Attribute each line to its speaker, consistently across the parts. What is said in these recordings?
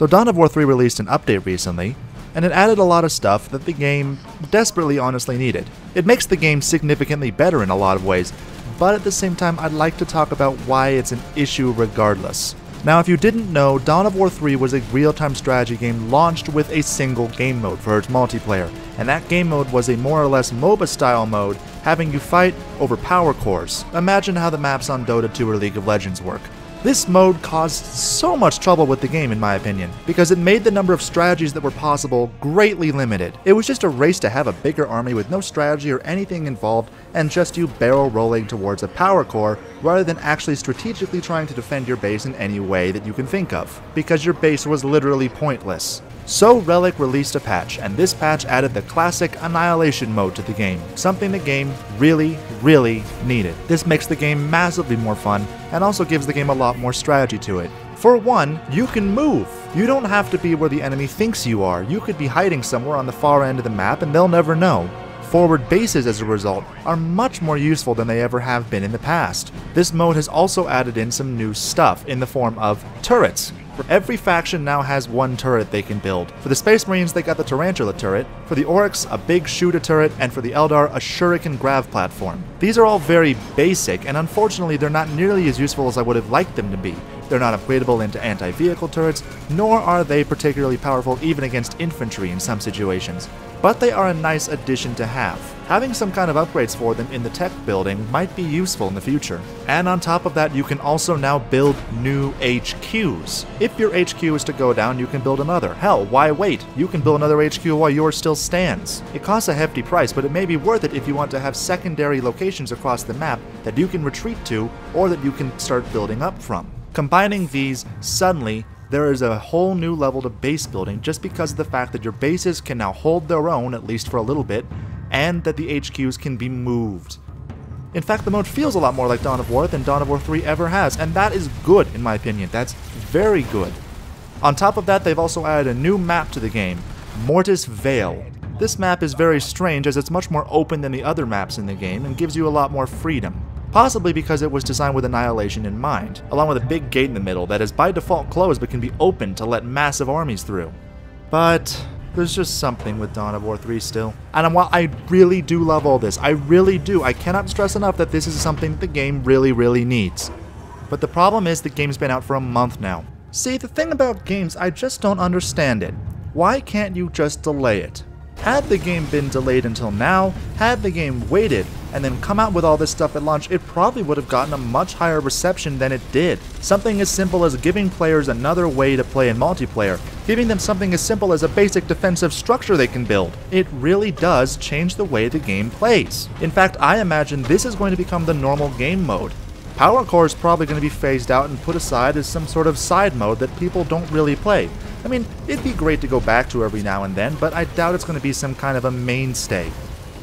Speaker 1: So Dawn of War 3 released an update recently, and it added a lot of stuff that the game desperately honestly needed. It makes the game significantly better in a lot of ways, but at the same time I'd like to talk about why it's an issue regardless. Now, if you didn't know, Dawn of War 3 was a real-time strategy game launched with a single game mode for its multiplayer, and that game mode was a more or less MOBA-style mode, having you fight over power cores. Imagine how the maps on Dota 2 or League of Legends work. This mode caused so much trouble with the game in my opinion, because it made the number of strategies that were possible greatly limited. It was just a race to have a bigger army with no strategy or anything involved, and just you barrel rolling towards a power core rather than actually strategically trying to defend your base in any way that you can think of, because your base was literally pointless. So Relic released a patch, and this patch added the classic Annihilation mode to the game, something the game really needed. This makes the game massively more fun, and also gives the game a lot more strategy to it. For one, you can move. You don't have to be where the enemy thinks you are. You could be hiding somewhere on the far end of the map and they'll never know. Forward bases, as a result, are much more useful than they ever have been in the past. This mode has also added in some new stuff in the form of turrets. Every faction now has one turret they can build. For the Space Marines, they got the Tarantula turret, for the Oryx, a big shooter turret, and for the Eldar, a Shuriken grav platform. These are all very basic, and unfortunately they're not nearly as useful as I would have liked them to be. They're not upgradable into anti-vehicle turrets, nor are they particularly powerful even against infantry in some situations. But they are a nice addition to have. Having some kind of upgrades for them in the tech building might be useful in the future. And on top of that, you can also now build new HQs. If your HQ is to go down, you can build another. Hell, why wait? You can build another HQ while yours still stands. It costs a hefty price, but it may be worth it if you want to have secondary locations across the map that you can retreat to, or that you can start building up from. Combining these, suddenly, there is a whole new level to base building just because of the fact that your bases can now hold their own, at least for a little bit, and that the HQs can be moved. In fact, the mode feels a lot more like Dawn of War than Dawn of War 3 ever has, and that is good in my opinion. That's very good. On top of that, they've also added a new map to the game, Mortis Vale. This map is very strange as it's much more open than the other maps in the game and gives you a lot more freedom. Possibly because it was designed with Annihilation in mind, along with a big gate in the middle that is by default closed but can be opened to let massive armies through. But there's just something with Dawn of War 3 still. And while I really do love all this, I really do, I cannot stress enough that this is something that the game really needs. But the problem is the game's been out for a month now. See, the thing about games, I just don't understand it. Why can't you just delay it? Had the game been delayed until now, had the game waited, and then come out with all this stuff at launch, it probably would have gotten a much higher reception than it did. Something as simple as giving players another way to play in multiplayer, giving them something as simple as a basic defensive structure they can build. It really does change the way the game plays. In fact, I imagine this is going to become the normal game mode. Power Core is probably going to be phased out and put aside as some sort of side mode that people don't really play. I mean, it'd be great to go back to every now and then, but I doubt it's going to be some kind of a mainstay.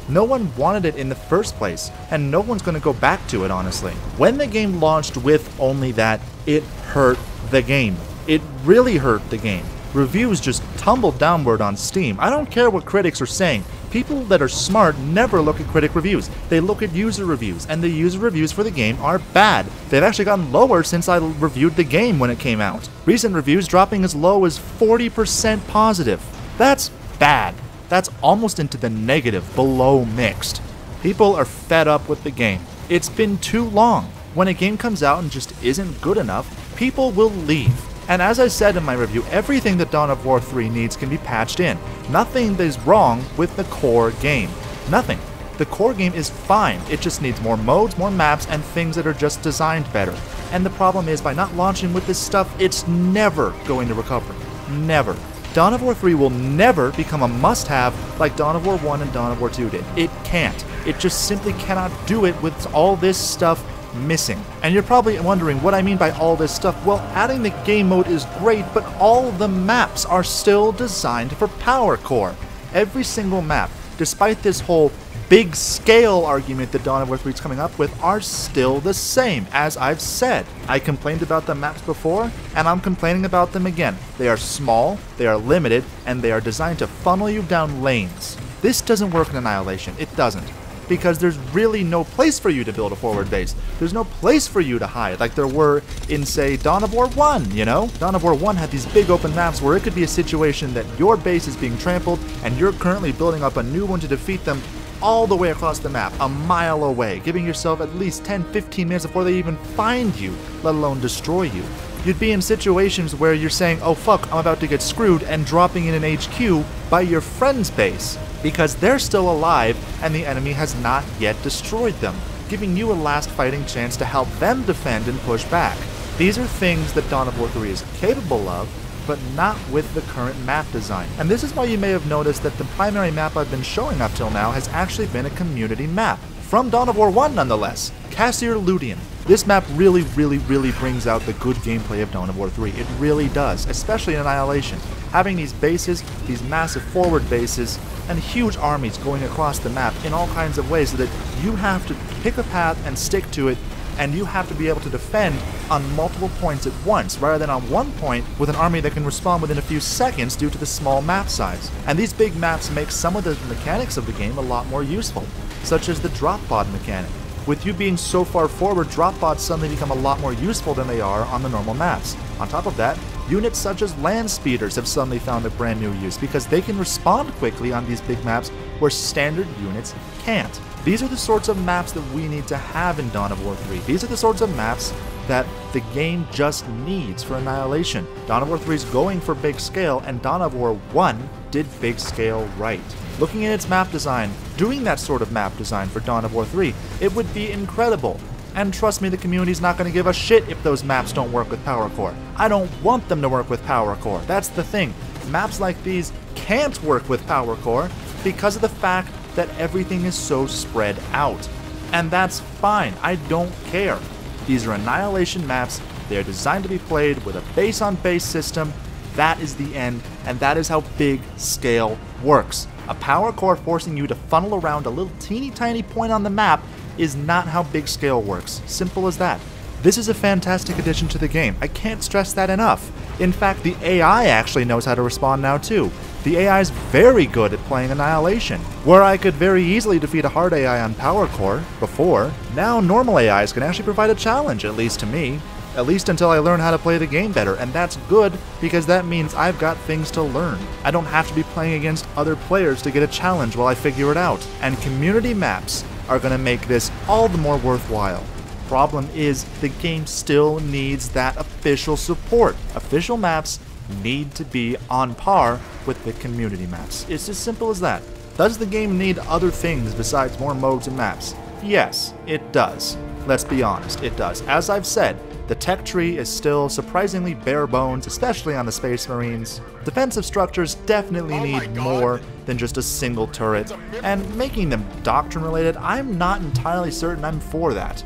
Speaker 1: No one wanted it in the first place, and no one's going to go back to it, honestly. When the game launched with only that, it hurt the game. It really hurt the game. Reviews just tumbled downward on Steam. I don't care what critics are saying. People that are smart never look at critic reviews. They look at user reviews, and the user reviews for the game are bad. They've actually gotten lower since I reviewed the game when it came out. Recent reviews dropping as low as 40% positive. That's bad. That's almost into the negative, below mixed. People are fed up with the game. It's been too long. When a game comes out and just isn't good enough, people will leave. And as I said in my review, everything that Dawn of War 3 needs can be patched in. Nothing is wrong with the core game. Nothing. The core game is fine. It just needs more modes, more maps, and things that are just designed better. And the problem is, by not launching with this stuff, it's never going to recover. Never. Dawn of War 3 will never become a must-have like Dawn of War 1 and Dawn of War 2 did. It can't. It just simply cannot do it with all this stuff missing. And you're probably wondering what I mean by all this stuff. Well, adding the game mode is great, but all the maps are still designed for Power Core. Every single map, despite this whole big scale argument that Dawn of War 3 is coming up with, are still the same, as I've said. I complained about the maps before, and I'm complaining about them again. They are small, they are limited, and they are designed to funnel you down lanes. This doesn't work in Annihilation. It doesn't. because there's really no place for you to build a forward base. There's no place for you to hide, like there were in, say, Dawn of War 1, you know? Dawn of War 1 had these big open maps where it could be a situation that your base is being trampled and you're currently building up a new one to defeat them all the way across the map, a mile away, giving yourself at least 10-15 minutes before they even find you, let alone destroy you. You'd be in situations where you're saying, oh fuck, I'm about to get screwed, and dropping in an HQ by your friend's base, because they're still alive and the enemy has not yet destroyed them, giving you a last fighting chance to help them defend and push back. These are things that Dawn of War 3 is capable of, but not with the current map design. And this is why you may have noticed that the primary map I've been showing up till now has actually been a community map. From Dawn of War 1 nonetheless, Cassir Ludian. This map really brings out the good gameplay of Dawn of War 3. It really does, especially in Annihilation. Having these bases, these massive forward bases, and huge armies going across the map in all kinds of ways so that you have to pick a path and stick to it, and you have to be able to defend on multiple points at once, rather than on one point with an army that can respond within a few seconds due to the small map size. And these big maps make some of the mechanics of the game a lot more useful, such as the drop pod mechanic. With you being so far forward, drop pods suddenly become a lot more useful than they are on the normal maps. On top of that, units such as land speeders have suddenly found a brand new use because they can respond quickly on these big maps where standard units can't. These are the sorts of maps that we need to have in Dawn of War 3. These are the sorts of maps that the game just needs for Annihilation. Dawn of War 3 is going for big scale, and Dawn of War 1 did big scale right. Looking at its map design, doing that sort of map design for Dawn of War 3, it would be incredible. And trust me, the community's not going to give a shit if those maps don't work with Power Core. I don't want them to work with Power Core. That's the thing. Maps like these can't work with Power Core because of the fact that everything is so spread out. And that's fine. I don't care. These are Annihilation maps. They are designed to be played with a base-on-base system. That is the end, and that is how big scale works. A Power Core forcing you to funnel around a little teeny tiny point on the map is not how big scale works. Simple as that. This is a fantastic addition to the game. I can't stress that enough. In fact, the AI actually knows how to respond now too. The AI is very good at playing Annihilation. Where I could very easily defeat a hard AI on Power Core before, now normal AIs can actually provide a challenge, at least to me. At least until I learn how to play the game better, and that's good because that means I've got things to learn. I don't have to be playing against other players to get a challenge while I figure it out. And community maps are going to make this all the more worthwhile. Problem is, the game still needs that official support. Official maps need to be on par with the community maps. It's as simple as that. Does the game need other things besides more modes and maps? Yes, it does. Let's be honest, it does. As I've said, the tech tree is still surprisingly bare bones, especially on the Space Marines. Defensive structures definitely need more than just a single turret, and making them doctrine related, I'm not entirely certain I'm for that.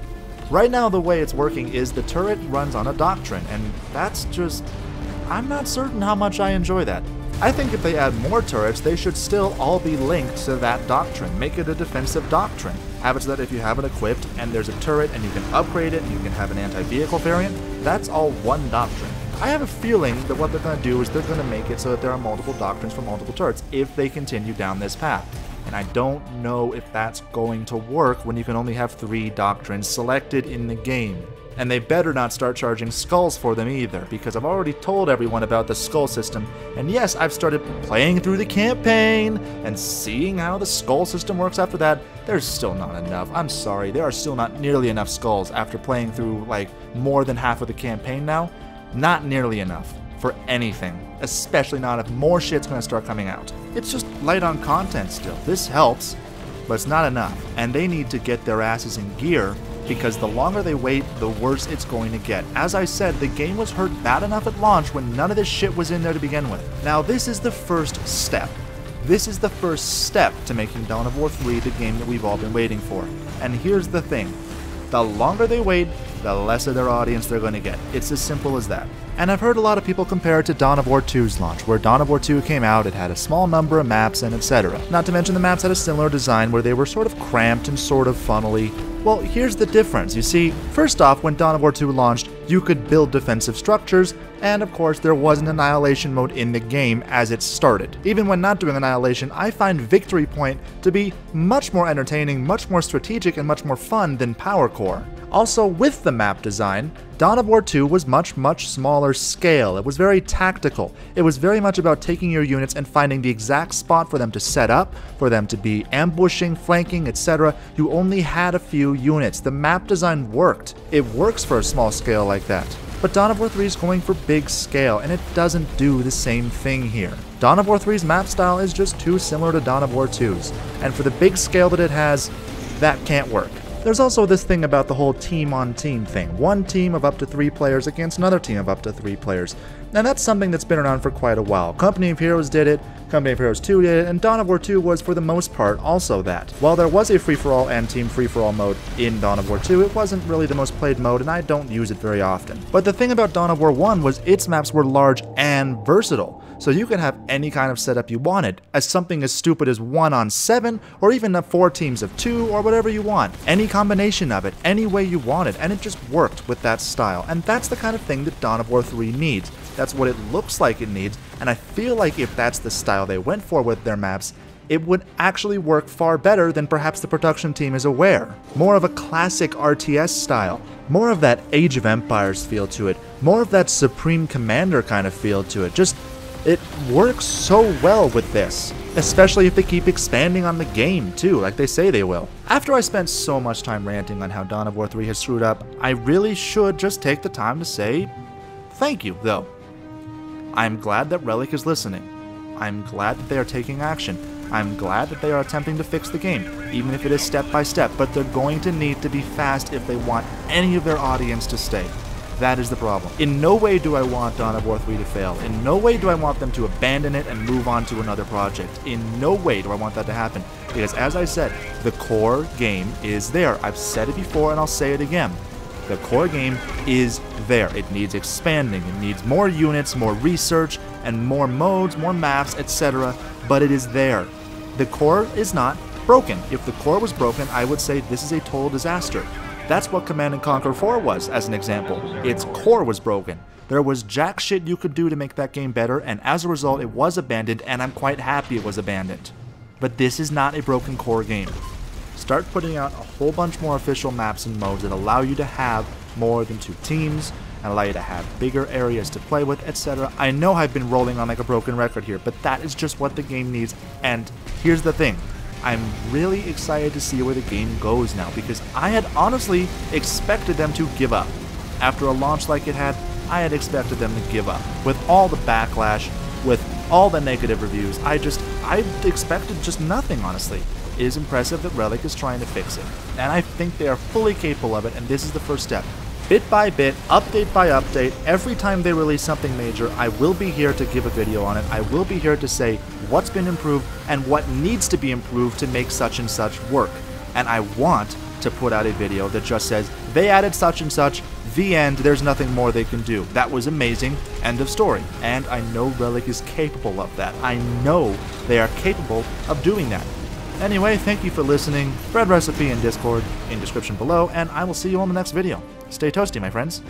Speaker 1: Right now the way it's working is the turret runs on a doctrine, and that's just... I'm not certain how much I enjoy that. I think if they add more turrets, they should still all be linked to that doctrine. Make it a defensive doctrine. Have it so that if you have it equipped and there's a turret and you can upgrade it and you can have an anti-vehicle variant, that's all one doctrine. I have a feeling that what they're going to do is they're going to make it so that there are multiple doctrines for multiple turrets if they continue down this path. And I don't know if that's going to work when you can only have 3 doctrines selected in the game. And they better not start charging skulls for them either, because I've already told everyone about the skull system, and yes, I've started playing through the campaign and seeing how the skull system works after that. There's still not enough. I'm sorry, there are still not nearly enough skulls after playing through like more than half of the campaign now. Not nearly enough for anything, especially not if more shit's gonna start coming out. It's just light on content still. This helps, but it's not enough, and they need to get their asses in gear, because the longer they wait, the worse it's going to get. As I said, the game was hurt bad enough at launch when none of this shit was in there to begin with. Now this is the first step. This is the first step to making Dawn of War 3 the game that we've all been waiting for. And here's the thing. The longer they wait, the less of their audience they're going to get. It's as simple as that. And I've heard a lot of people compare it to Dawn of War 2's launch, where Dawn of War 2 came out, it had a small number of maps and etc. Not to mention the maps had a similar design where they were sort of cramped and sort of funnely. Well, here's the difference. You see, first off, when Dawn of War 2 launched, you could build defensive structures And of course, there was an Annihilation mode in the game as it started. Even when not doing Annihilation, I find Victory Point to be much more entertaining, much more strategic, and much more fun than Power Core. Also, with the map design, Dawn of War 2 was much smaller scale. It was very tactical. It was very much about taking your units and finding the exact spot for them to set up, for them to be ambushing, flanking, etc. You only had a few units. The map design worked. It works for a small scale like that. But Dawn of War 3 is going for big scale, and it doesn't do the same thing here. Dawn of War 3's map style is just too similar to Dawn of War 2's, and for the big scale that it has, that can't work. There's also this thing about the whole team-on-team thing. One team of up to 3 players against another team of up to 3 players. And that's something that's been around for quite a while. Company of Heroes did it, Company of Heroes 2 did it, and Dawn of War 2 was for the most part also that. While there was a free-for-all and team free-for-all mode in Dawn of War 2, it wasn't really the most played mode, and I don't use it very often. But the thing about Dawn of War 1 was its maps were large and versatile. So you could have any kind of setup you wanted, as something as stupid as 1 on 7, or even 4 teams of 2, or whatever you want. Any combination of it, any way you want it, and it just worked with that style. And that's the kind of thing that Dawn of War 3 needs. That's what it looks like it needs, and I feel like if that's the style they went for with their maps, it would actually work far better than perhaps the production team is aware. More of a classic RTS style, more of that Age of Empires feel to it, more of that Supreme Commander kind of feel to it. It works so well with this, especially if they keep expanding on the game too, like they say they will. After I spent so much time ranting on how Dawn of War 3 has screwed up, I really should just take the time to say thank you, though. I'm glad that Relic is listening. I'm glad that they are taking action. I'm glad that they are attempting to fix the game, even if it is step by step, but they're going to need to be fast if they want any of their audience to stay. That is the problem. In no way do I want Dawn of War 3 to fail. In no way do I want them to abandon it and move on to another project. In no way do I want that to happen. Because as I said, the core game is there. I've said it before and I'll say it again. The core game is there. It needs expanding. It needs more units, more research, and more modes, more maps, etc. But it is there. The core is not broken. If the core was broken, I would say this is a total disaster. That's what Command & Conquer 4 was, as an example. Its core was broken. There was jack shit you could do to make that game better, and as a result it was abandoned, and I'm quite happy it was abandoned. But this is not a broken core game. Start putting out a whole bunch more official maps and modes that allow you to have more than 2 teams, and allow you to have bigger areas to play with, etc. I know I've been rolling on like a broken record here, but that is just what the game needs, and here's the thing. I'm really excited to see where the game goes now, because I had honestly expected them to give up. After a launch like it had, I had expected them to give up. With all the backlash, with all the negative reviews, I expected just nothing, honestly. It is impressive that Relic is trying to fix it, and I think they are fully capable of it, and this is the first step. Bit by bit, update by update, every time they release something major, I will be here to give a video on it. I will be here to say what's been improved and what needs to be improved to make such and such work. And I want to put out a video that just says, they added such and such, the end, there's nothing more they can do. That was amazing, end of story. And I know Relic is capable of that. I know they are capable of doing that. Anyway, thank you for listening. Bread recipe and Discord in description below, and I will see you on the next video. Stay toasty, my friends.